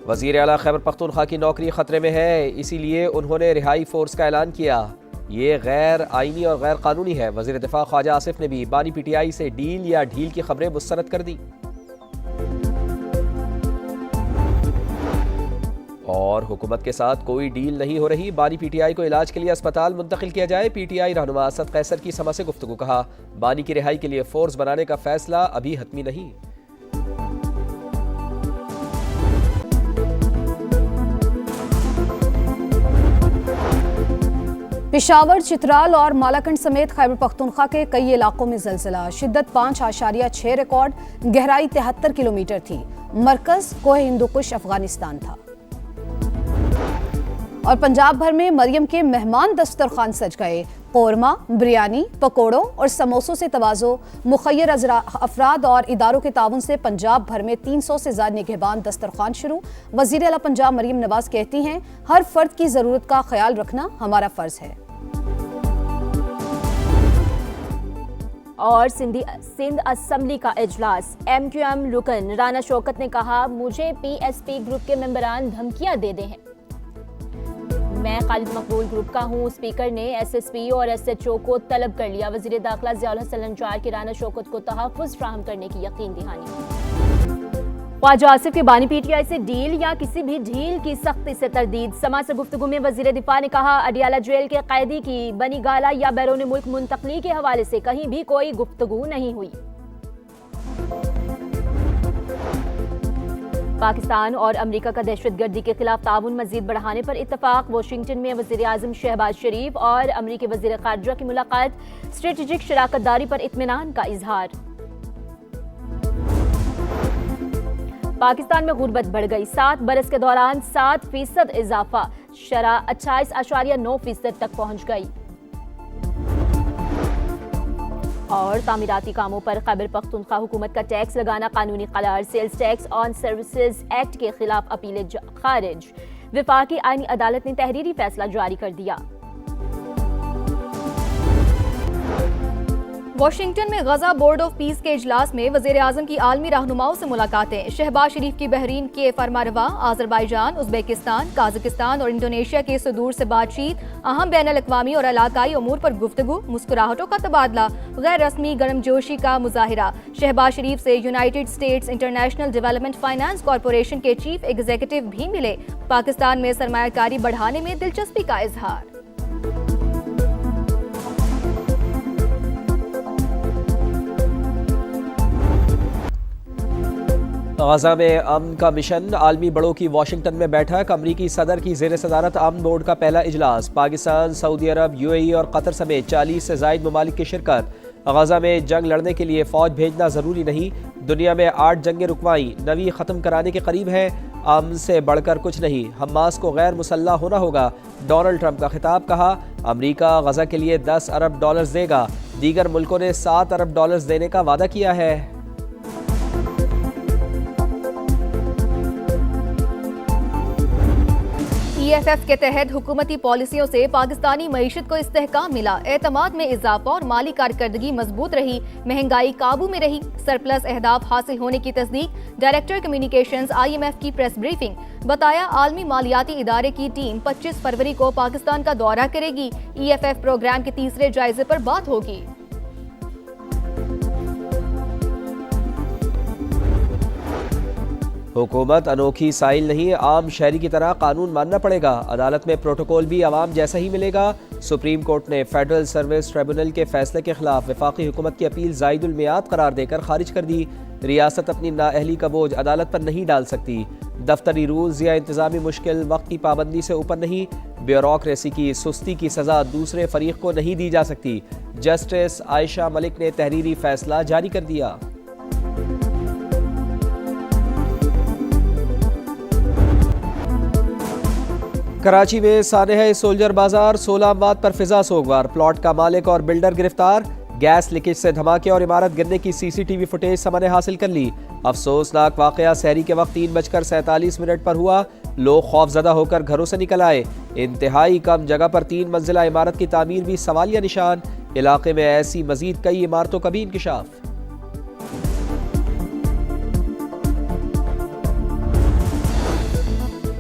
وزیر اعلیٰ خیبر پختونخوا کی نوکری خطرے میں ہے، اسی لیے انہوں نے رہائی فورس کا اعلان کیا۔ یہ غیر آئینی اور غیر قانونی ہے۔ وزیر دفاع خواجہ آصف نے بھی بانی پی ٹی آئی سے ڈیل یا ڈھیل کی خبریں مسترد کر دیں۔ اور حکومت کے ساتھ کوئی ڈیل نہیں ہو رہی، بانی پی ٹی آئی کو علاج کے لیے اسپتال منتقل کیا جائے۔ پی ٹی آئی رہنما اسد قیصر کی سما سے گفتگو، کہا بانی کی رہائی کے لیے فورس بنانے کا فیصلہ ابھی حتمی نہیں۔ پشاور، چترال اور مالاکنڈ سمیت خیبر پختونخوا کے کئی علاقوں میں زلزلہ، شدت 5.6 ریکارڈ، گہرائی 73 کلومیٹر تھی۔ مرکز کوہ ہندوکش افغانستان تھا۔ اور پنجاب بھر میں مریم کے مہمان دسترخوان سج گئے، قورمہ، بریانی، پکوڑوں اور سموسوں سے تواضع۔ مخیر افراد اور اداروں کے تعاون سے پنجاب بھر میں 300 سے زائد نگہبان دسترخوان شروع۔ وزیر اعلیٰ پنجاب مریم نواز کہتی ہیں، ہر فرد کی ضرورت کا خیال رکھنا ہمارا فرض ہے۔ اور سندھ اسمبلی کا اجلاس، ایم کیو ایم رکن رانا شوکت نے کہا مجھے پی ایس پی گروپ کے ممبران دھمکیاں دے ہیں، میں خالد مقبول گروپ کا ہوں۔ اسپیکر نے ایس ایس پی اور ایس ایچ او کو طلب کر لیا۔ وزیر داخلہ ضیاء الحسن لنچار کی رانا شوکت کو تحفظ فراہم کرنے کی یقین دہانی۔ خواجہ آصف کے بانی پی ٹی آئی سے ڈیل یا کسی بھی ڈھیل کی سختی سے تردید۔ سما سے گفتگو میں وزیر دفاع نے کہا اڈیالہ جیل کے قیدی کی بنی گالہ یا بیرون ملک منتقلی کے حوالے سے کہیں بھی کوئی گفتگو نہیں ہوئی۔ پاکستان اور امریکہ کا دہشت گردی کے خلاف تعاون مزید بڑھانے پر اتفاق۔ واشنگٹن میں وزیر اعظم شہباز شریف اور امریکی وزیر خارجہ کی ملاقات، اسٹریٹجک شراکت داری پر اطمینان کا اظہار۔ پاکستان میں غربت بڑھ گئی، 7 برس کے دوران 7% اضافہ، شرح 28.9% تک پہنچ گئی۔ اور تعمیراتی کاموں پر خیبر پختونخوا حکومت کا ٹیکس لگانا قانونی قرار، sales tax on services act کے خلاف اپیل خارج۔ وفاقی آئینی عدالت نے تحریری فیصلہ جاری کر دیا۔ واشنگٹن میں غزہ بورڈ آف پیس کے اجلاس میں وزیر اعظم کی عالمی رہنماؤں سے ملاقاتیں، شہباز شریف کی بحرین کے فرمانروا، آذربائیجان، ازبیکستان، قازقستان اور انڈونیشیا کے صدور سے بات چیت، اہم بین الاقوامی اور علاقائی امور پر گفتگو، مسکراہٹوں کا تبادلہ، غیر رسمی گرم جوشی کا مظاہرہ۔ شہباز شریف سے United States International Development Finance Corporation کے چیف ایگزیکٹو بھی ملے، پاکستان میں سرمایہ کاری بڑھانے میں دلچسپی کا اظہار۔ غزہ میں امن کا مشن، عالمی بڑوں کی واشنگٹن میں بیٹھک، امریکی صدر کی زیر صدارت امن بورڈ کا پہلا اجلاس، پاکستان، سعودی عرب، یو اے ای اور قطر سمیت 40 سے زائد ممالک کی شرکت۔ غزہ میں جنگ لڑنے کے لیے فوج بھیجنا ضروری نہیں، دنیا میں 8 جنگیں رکوائیں، 9ویں ختم کرانے کے قریب ہے، امن سے بڑھ کر کچھ نہیں، حماس کو غیر مسلح ہونا ہوگا، ڈونلڈ ٹرمپ کا خطاب، کہا امریکہ غزہ کے لیے $10 ارب دے گا، دیگر ملکوں نے $7 ارب دینے کا وعدہ کیا ہے۔ ای ایف ایف کے تحت حکومتی پالیسیوں سے پاکستانی معیشت کو استحکام ملا، اعتماد میں اضافہ اور مالی کارکردگی مضبوط رہی، مہنگائی قابو میں رہی، سرپلس اہداف حاصل ہونے کی تصدیق۔ Director communications I M F کی پریس بریفنگ، بتایا عالمی مالیاتی ادارے کی ٹیم 25 فروری کو پاکستان کا دورہ کرے گی، ای ایف ایف پروگرام کے تیسرے جائزے پر بات ہوگی۔ حکومت انوکھی سائل نہیں، عام شہری کی طرح قانون ماننا پڑے گا، عدالت میں پروٹوکول بھی عوام جیسا ہی ملے گا۔ سپریم کورٹ نے فیڈرل سروس ٹریبونل کے فیصلے کے خلاف وفاقی حکومت کی اپیل زائد المیعاد قرار دے کر خارج کر دی۔ ریاست اپنی نااہلی کا بوجھ عدالت پر نہیں ڈال سکتی، دفتری رولز یا انتظامی مشکل وقت کی پابندی سے اوپر نہیں، بیوروکریسی کی سستی کی سزا دوسرے فریق کو نہیں دی جا سکتی۔ جسٹس عائشہ ملک نے تحریری فیصلہ جاری کر دیا۔ کراچی میں سانحہ سولجر بازار، 16 اموات پر فضا سوگوار، پلاٹ کا مالک اور بلڈر گرفتار، گیس لیکیج سے دھماکے اور عمارت گرنے کی سی سی ٹی وی فوٹیج سما نے حاصل کر لی۔ افسوسناک واقعہ سحری کے وقت 3:47 پر ہوا، لوگ خوف زدہ ہو کر گھروں سے نکل آئے، انتہائی کم جگہ پر 3 منزلہ عمارت کی تعمیر بھی سوالیہ نشان، علاقے میں ایسی مزید کئی عمارتوں کا بھی انکشاف۔